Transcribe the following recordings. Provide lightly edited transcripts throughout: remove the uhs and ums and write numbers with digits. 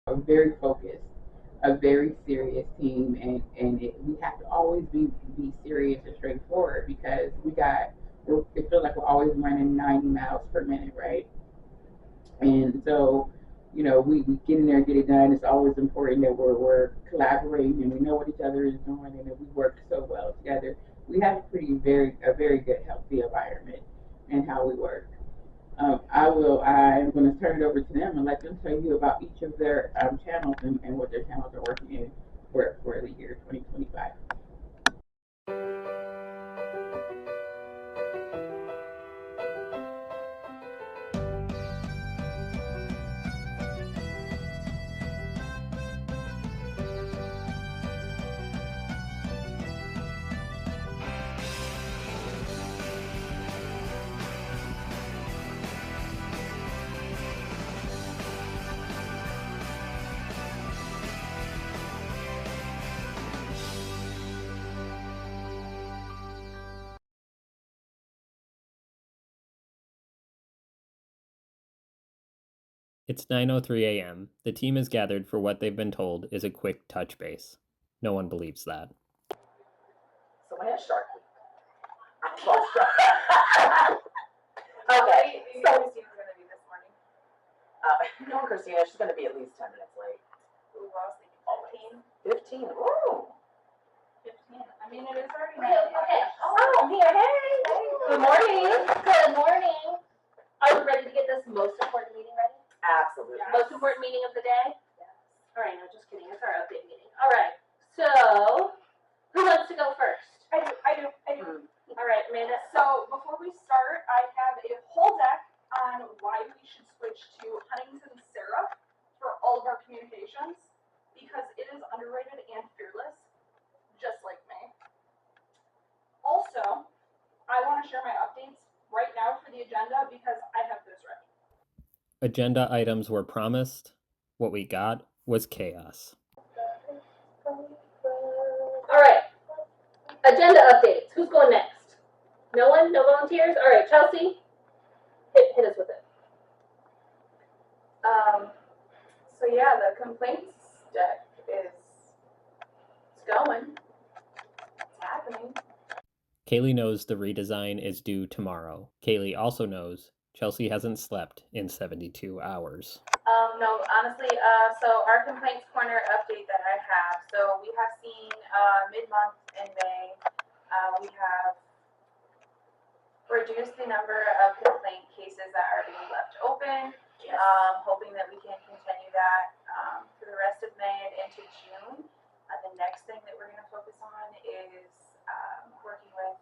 a very focused, a very serious team, we have to always be serious and straightforward because it feels like we're always running 90 miles per minute, right? And so, we get in there and get it done. It's always important that we're collaborating and we know what each other is doing and that we work so well together. We have a very good, healthy environment in how we work. I'm going to turn it over to them and let them tell you about each of their channels and what their channels are working in for the year 2025. It's 9:03 a.m. The team is gathered for what they've been told is a quick touch base. No one believes that. So I have Shark Week. I love Shark. Okay, so Christina's gonna be this morning. No, Christina, she's gonna be at least 10 minutes late. Ooh, I was thinking 15. Ooh. 15. I mean, it is already Okay, okay. Oh, here, hey. Good morning. Good morning. Are we ready to get this most important meeting ready? Absolutely. Yeah. Most important meeting of the day? Yes. All right, no, just kidding. It's our update meeting. All right. So, who wants to go first? I do. All right, Amanda. So before we start, I have a whole deck on why we should switch to Huntington syrup for all of our communications because it is underrated and fearless, just like me. Also, I want to share my updates right now for the agenda because I have those ready. Agenda items were promised. What we got was chaos. All right. Agenda updates. Who's going next? No one? No volunteers? All right, Chelsea, hit us with it. So yeah, the complaints deck it's going. It's happening. Kaylee knows the redesign is due tomorrow. Kaylee also knows Chelsea hasn't slept in 72 hours. No, honestly, so our complaints corner update that I have, so we have seen mid-month in May, we have reduced the number of complaint cases that are being left open. Yes. Hoping that we can continue that for the rest of May and into June. The next thing that we're going to focus on is working with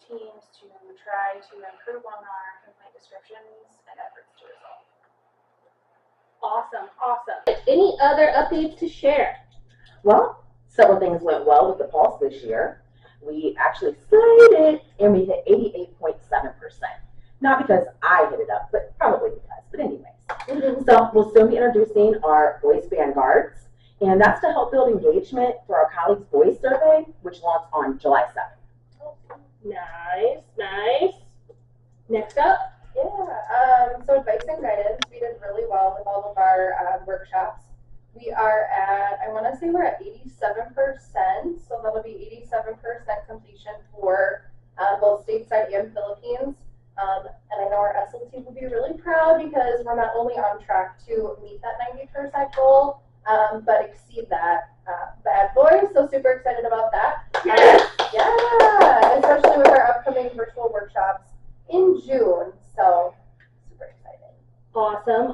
teams to try to improve on our complaint descriptions and efforts to resolve. Awesome. Any other updates to share? Well, several things went well with the Pulse this year. We actually slayed it and we hit 88.7%. Not because I hit it up, but probably because. But anyways. So we'll soon be introducing our voice vanguards, and that's to help build engagement for our colleagues' voice survey, which launched on July 7th. Nice. Next up. Yeah, so advice and guidance, we did really well with all of our workshops. We are at, I want to say we're at 87%, so that'll be 87% completion for both stateside and Philippines. And I know our SLT will be really proud because we're not only on track to meet that 90% goal, but exceed that bad boy. So super excited about that. Yeah, especially with our upcoming virtual workshops in June. So super excited. Awesome.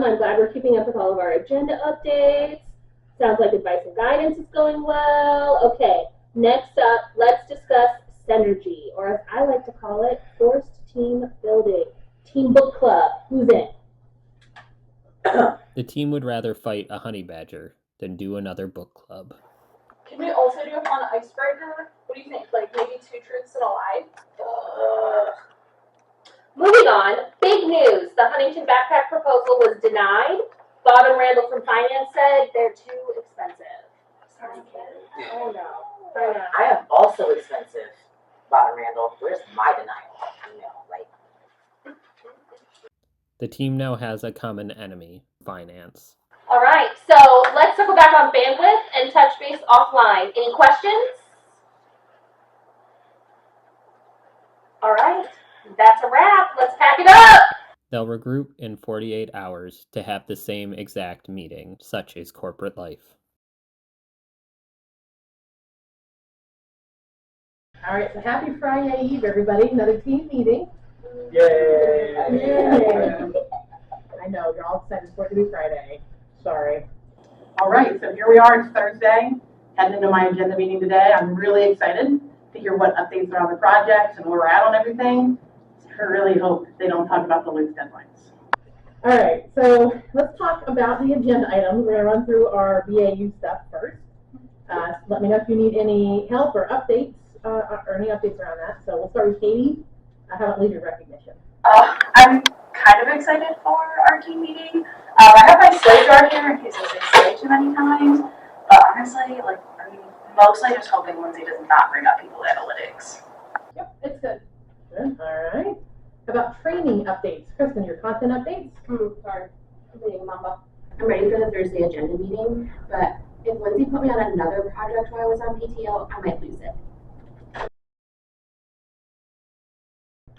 I'm glad we're keeping up with all of our agenda updates. Sounds like advice and guidance is going well. Okay, next up, let's discuss Synergy, or as I like to call it, forced team building. Team book club. Who's in? The team would rather fight a honey badger than do another book club. Can we also do a fun icebreaker? What do you think? Like maybe 2 truths and a lie? Moving on, big news. The Huntington backpack proposal was denied. Bob and Randall from Finance said they're too expensive. Oh no. I am also expensive, Bob and Randall. Where's my denial? The team now has a common enemy, finance. All right, so let's circle back on bandwidth and touch base offline. Any questions? All right, that's a wrap. Let's pack it up. They'll regroup in 48 hours to have the same exact meeting. Such is corporate life. All right, so happy Friday Eve, everybody. Another team meeting. Yay! Yay. I know, you're all excited for it to be Friday. Sorry. All right, so here we are, it's Thursday, heading into my agenda meeting today. I'm really excited to hear what updates are on the projects and where we're at on everything. I really hope they don't talk about the loose deadlines. All right, so let's talk about the agenda items. We're gonna run through our BAU stuff first. Let me know if you need any help or updates, or any updates around that. So we'll start with Katie. How about leader recognition? I'm kind of excited for our team meeting. I have my slide jar here in case I say too many times, but honestly, I'm mostly just hoping Lindsay does not bring up people analytics. Yep, it's good. Good. All right. How about training updates? Kristen, your content updates? Sorry. I'm being mamba. I'm ready for the Thursday agenda meeting, but if Lindsay put me on another project while I was on PTO, I might lose it.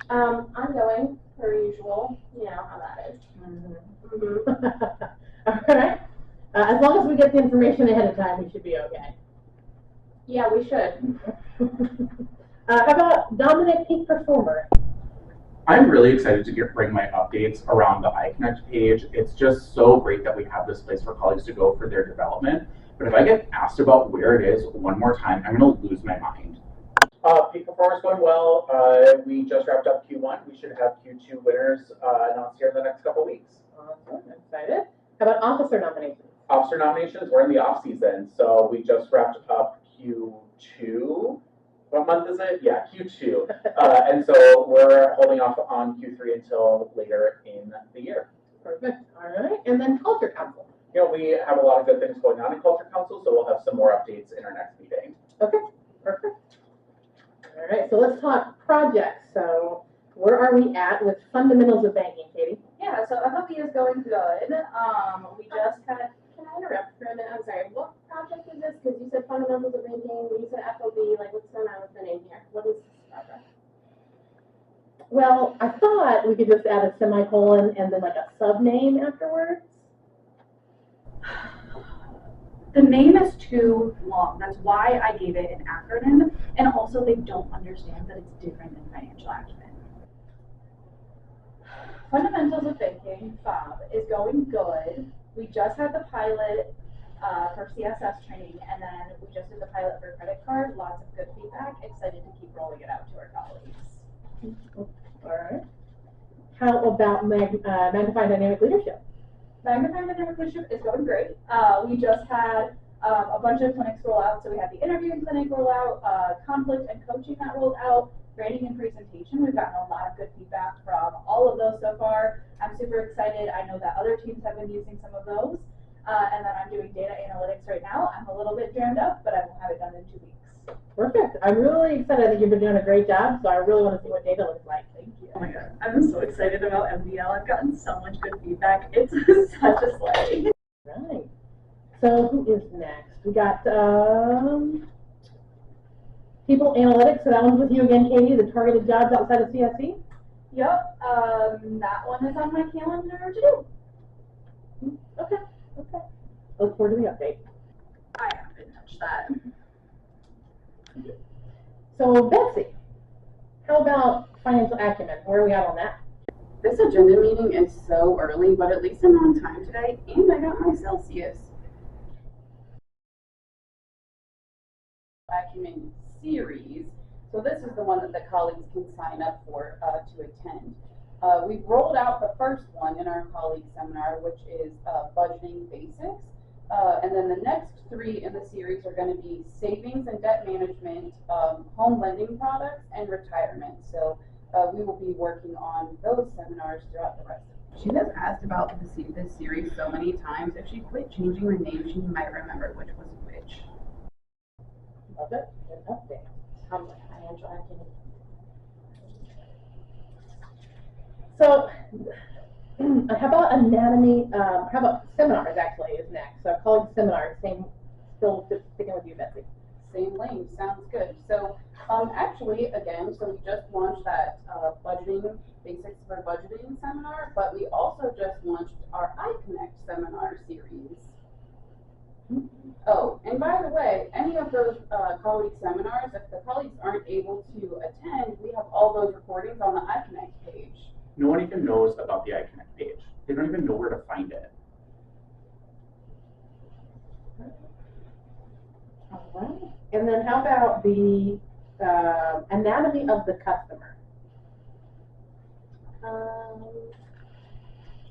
I'm going, per usual. You know how that is. All right. As long as we get the information ahead of time, we should be okay. Yeah, we should. How about Dominic Peak Performer? I'm really excited to bring my updates around the iConnect page. It's just so great that we have this place for colleagues to go for their development. But if I get asked about where it is one more time, I'm going to lose my mind. Peak performance going well. We just wrapped up Q1. We should have Q2 winners announced here in the next couple weeks. Awesome. I'm excited. How about officer nominations? Officer nominations, we're in the off season. So we just wrapped up Q2. What month is it? Yeah, Q2. And so we're holding off on Q3 until later in the year. Perfect. All right. And then Culture Council. You know, we have a lot of good things going on in Culture Council, so we'll have some more updates in our next meeting. Okay. Perfect. All right. So let's talk projects. So where are we at with fundamentals of banking, Katie? Yeah, so FOB is going good. We just had, can I interrupt for a minute? I'm sorry. What project is this? Because you said fundamentals of banking, you said FOB, what's going on with the name here? What is this project? Well, I thought we could just add a semicolon and then like a sub name afterwards. The name is too long. That's why I gave it an acronym, and also they don't understand that it's different than financial acumen. Fundamentals of Banking, FOB, is going good. We just had the pilot for CSS training, and then we just did the pilot for credit card. Lots of good feedback. Excited to keep rolling it out to our colleagues. All right. How about Magnifying Dynamic Leadership? Magnifying Dynamic Leadership is going great. We just had a bunch of clinics roll out. So we had the interviewing clinic roll out, conflict and coaching that rolled out, training and presentation. We've gotten a lot of good feedback from all of those so far. I'm super excited. I know that other teams have been using some of those. And then I'm doing data analytics right now. I'm a little bit jammed up, but I will have it done in 2 weeks. Perfect. I'm really excited. I think you've been doing a great job, so I really want to see what data looks like. Thank you. Oh my god, I'm so excited about MDL. I've gotten so much good feedback. It's such a sleigh. Right. So who is next? We got people analytics. So that one's with you again, Katie. The targeted jobs outside of CSE. Yep. That one is on my calendar too. Okay. Okay. I look forward to the update. I haven't touched that. So Betsy, how about financial acumen? Where are we at on that? This agenda meeting is so early, but at least I'm on time today, and I got my Celsius. Acumen series. So this is the one that the colleagues can sign up for to attend. We've rolled out the first one in our colleague seminar, which is budgeting basics. And then the next 3 in the series are going to be savings and debt management, home lending products, and retirement. So we will be working on those seminars throughout the rest of it. She has asked about this series so many times. If she quit changing the name, she might remember which was which. Love it. Good update. Financial acumen. So How about anatomy? How about seminars? Actually, is next. So college seminars. Same. Still just sticking with you, Betsy. Same lane, sounds good. So, actually, again, so we just launched that budgeting, basics for budgeting seminar, but we also just launched our iConnect seminar series. Oh, and by the way, any of those colleague seminars, if the colleagues aren't able to attend, we have all those recordings on the iConnect page. No one even knows about the iConnect page. They don't even know where to find it. All right. And then how about the anatomy of the customer? Can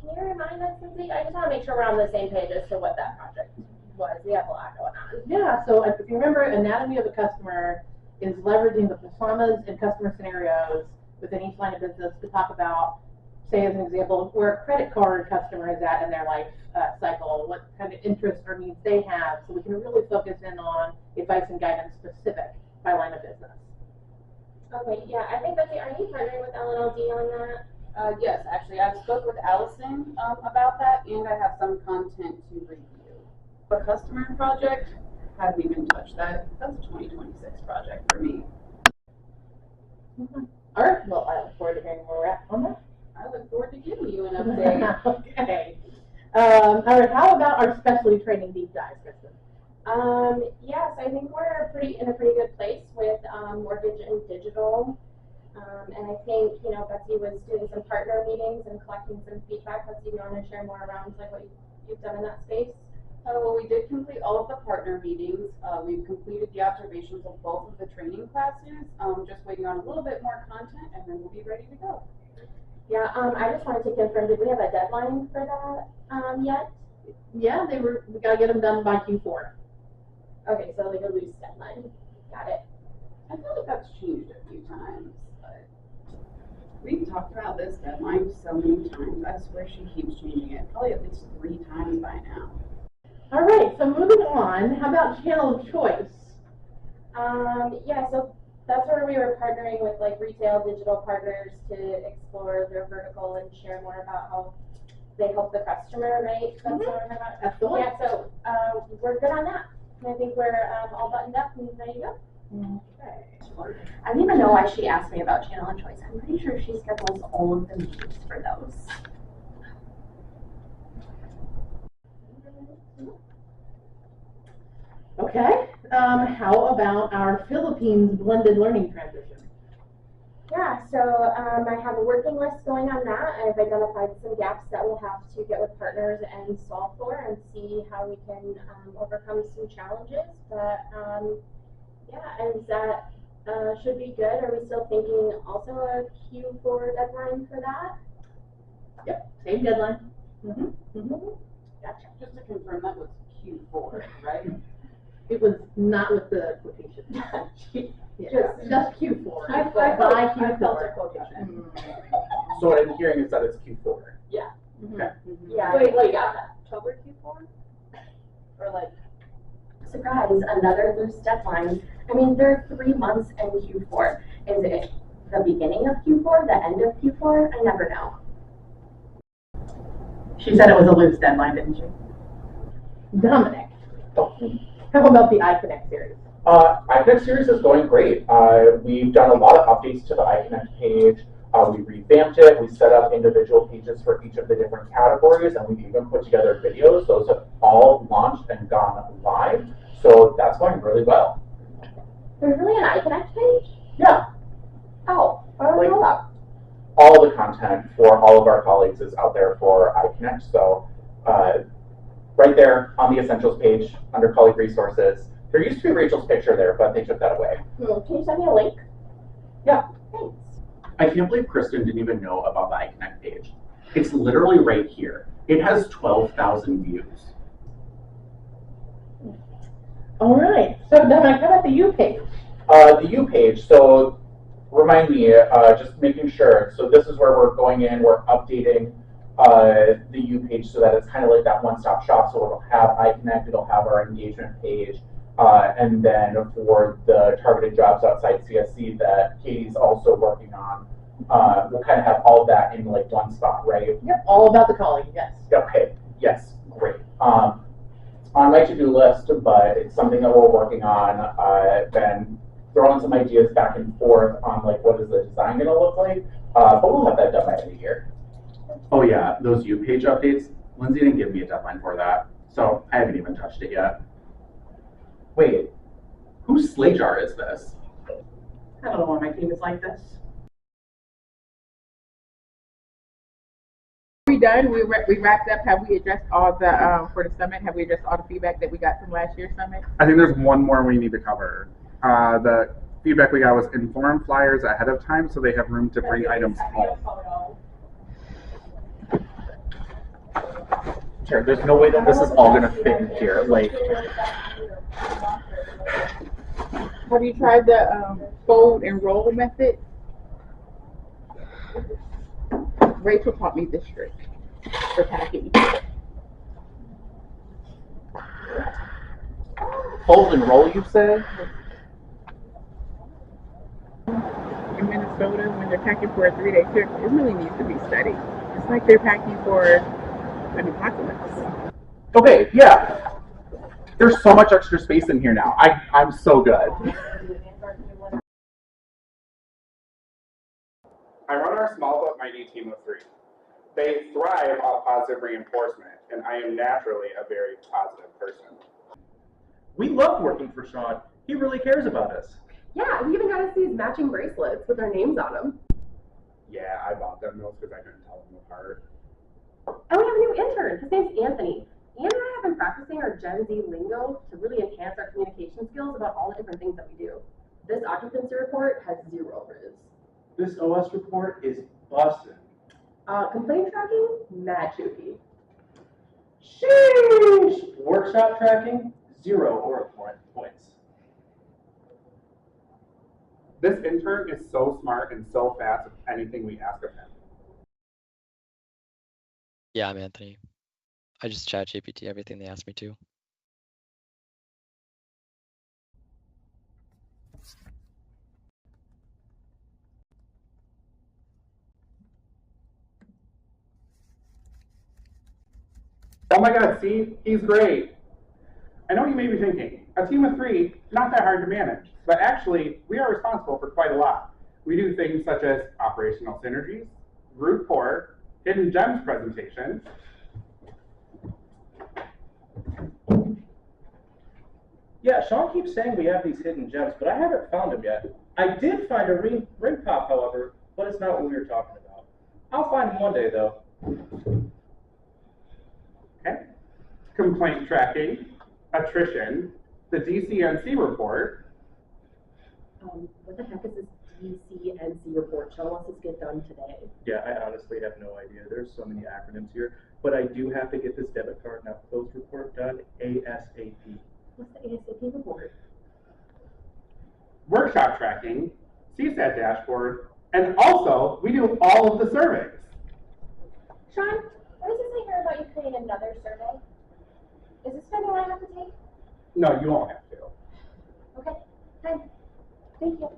you remind us, Lindsay? I just want to make sure we're on the same page as to what that project was. We have a lot going on. Yeah, so if you remember, anatomy of a customer is leveraging the personas and customer scenarios within each line of business to talk about, say as an example, where a credit card customer is at in their life cycle, what kind of interests or needs they have, so we can really focus in on advice and guidance specific by line of business. Okay, yeah, I think, Betsy, are you partnering with LNLD on that? Yes, actually, I spoke with Allison about that, and I have some content to review. The customer project, haven't even touched that. That's a 2026 project for me. All right, well, I look forward to hearing where we're at on that. I look forward to giving you an update. Okay. All right, how about our specialty training deep dive, Kristen? Yes, I think we're in a pretty good place with mortgage and digital. And I think, Betsy was doing some partner meetings and collecting some feedback. Betsy, do you want to share more around like what you've done in that space? Well, we did complete all of the partner meetings. We've completed the observations of both of the training classes. Just waiting on a little bit more content, and then we'll be ready to go. Yeah, I just wanted to confirm, did we have a deadline for that yet? Yeah, we gotta get them done by Q4. Okay, so like a loose deadline. Got it. I feel like that's changed a few times, but we've talked about this deadline so many times. I swear she keeps changing it, probably at least 3 times by now. All right, so moving on, how about channel of choice? Yeah, so that's where we were partnering with like retail digital partners to explore their vertical and share more about how they help the customer, right? That's what we're talking about. Absolutely. Yeah, so we're good on that. I think we're all buttoned up and ready to go. Okay. I don't even know why she asked me about channel and choice. I'm pretty sure she schedules all of the meetings for those. Okay, how about our Philippines blended learning transition? Yeah, so I have a working list going on that. I've identified some gaps that we'll have to get with partners and solve for and see how we can overcome some challenges. But yeah, is that should be good. Are we still thinking also a Q4 deadline for that? Yep, same deadline. Gotcha. Just to confirm, that was Q4, right? It was not with the quotation. Just Q4. I felt a quotation. So what I'm hearing is that it's Q4. Yeah. Okay. Yeah. Wait, like October Q4? Or like? Surprise, another loose deadline. I mean, there are 3 months in Q4. Is it the beginning of Q4, the end of Q4? I never know. She said it was a loose deadline, didn't she? Dominic, how about the iConnect series? iConnect series is going great. We've done a lot of updates to the iConnect page. We revamped it. We set up individual pages for each of the different categories, and we've even put together videos. Those have all launched and gone live. So that's going really well. There's really an iConnect page? Yeah. Oh, I don't know that. All the content for all of our colleagues is out there for iConnect. So right there on the Essentials page under colleague resources. There used to be Rachel's picture there, but they took that away. Can you send me a link? Yeah. Thanks. I can't believe Kristen didn't even know about the iConnect page. It's literally right here. It has 12,000 views. All right, so Dominic, how about the U page? The U page, so remind me, just making sure. So this is where we're going in, we're updating the U page so that it's kind of like that one-stop shop. So it'll have iConnect, it'll have our engagement page, and then for the targeted jobs outside CSC that Katie's also working on, we'll kind of have all of that in like one spot, right? Yep, all about the calling, yes. Okay, yes, great. On my to-do list, but it's something that we're working on. Been throwing some ideas back and forth on like what is the design going to look like, but we'll have that done by the end of the year. Oh yeah, those U-page updates. Lindsay didn't give me a deadline for that, so I haven't even touched it yet. Wait, whose sleigh jar is this? I don't know why my team is like this. We done? We wrapped up. Have we addressed all the for the summit? Have we addressed all the feedback that we got from last year's summit? I think there's one more we need to cover. The feedback we got was inform flyers ahead of time so they have room to bring items home. Sure, there's no way that this is all going to fit in here. Like, Have you tried the fold and roll method? Rachel taught me this trick for packing. fold and roll, you say? In Minnesota, when they're packing for a 3-day trip, it really needs to be studied. It's like they're packing for an apocalypse. Okay, yeah. There's so much extra space in here now. I'm so good. I run our small but mighty team of 3. They thrive off positive reinforcement, and I am naturally a very positive person. We love working for Sean. He really cares about us. Yeah, we even got to see his matching bracelets with our names on them. Yeah, I bought them those because I couldn't tell them apart. And we have a new intern. His name's Anthony. Ian and I have been practicing our Gen Z lingo to really enhance our communication skills about all the different things that we do. This occupancy report has 0 riz. This OS report is busted. Complaint tracking, mad chooky. Sheesh! Workshop tracking, 0 Oracle points. This intern is so smart and so fast with anything we ask of him. Yeah, I'm Anthony. I just chat GPT everything they ask me to. Oh my god, see? He's great. I know you may be thinking, a team of 3, not that hard to manage, but actually, we are responsible for quite a lot. We do things such as operational synergies, group port, hidden gems presentations. Yeah, Sean keeps saying we have these hidden gems, but I haven't found them yet. I did find a ring pop, however, but it's not what we were talking about. I'll find them one day, though. Okay. Complaint tracking, attrition, the DCNC report. What the heck is this DCNC report? Sean wants us to get done today. Yeah, I honestly have no idea. There's so many acronyms here, but I do have to get this debit card now close report done ASAP. What's the ASAP report? Workshop tracking, CSAT dashboard, and also we do all of the surveys. Sean, what does it say here about you creating another survey? Is this something I have to take? No, you won't have to. Okay, fine. Thank you.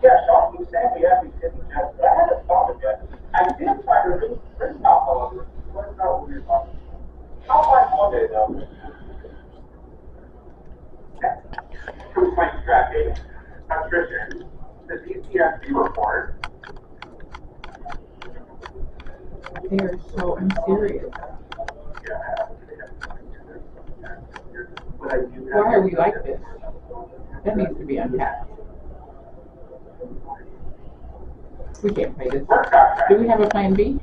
Yeah, Sean keeps saying we have these hidden gems, but I haven't found them yet. I did find a ring pop, however, but it's not what we were talking about. I'll find one day, though. Complaint tracking, attrition, the DCNC report. They are so unserious. Why are we like this? That needs to be unpacked. We can't play this. Do we have a plan B?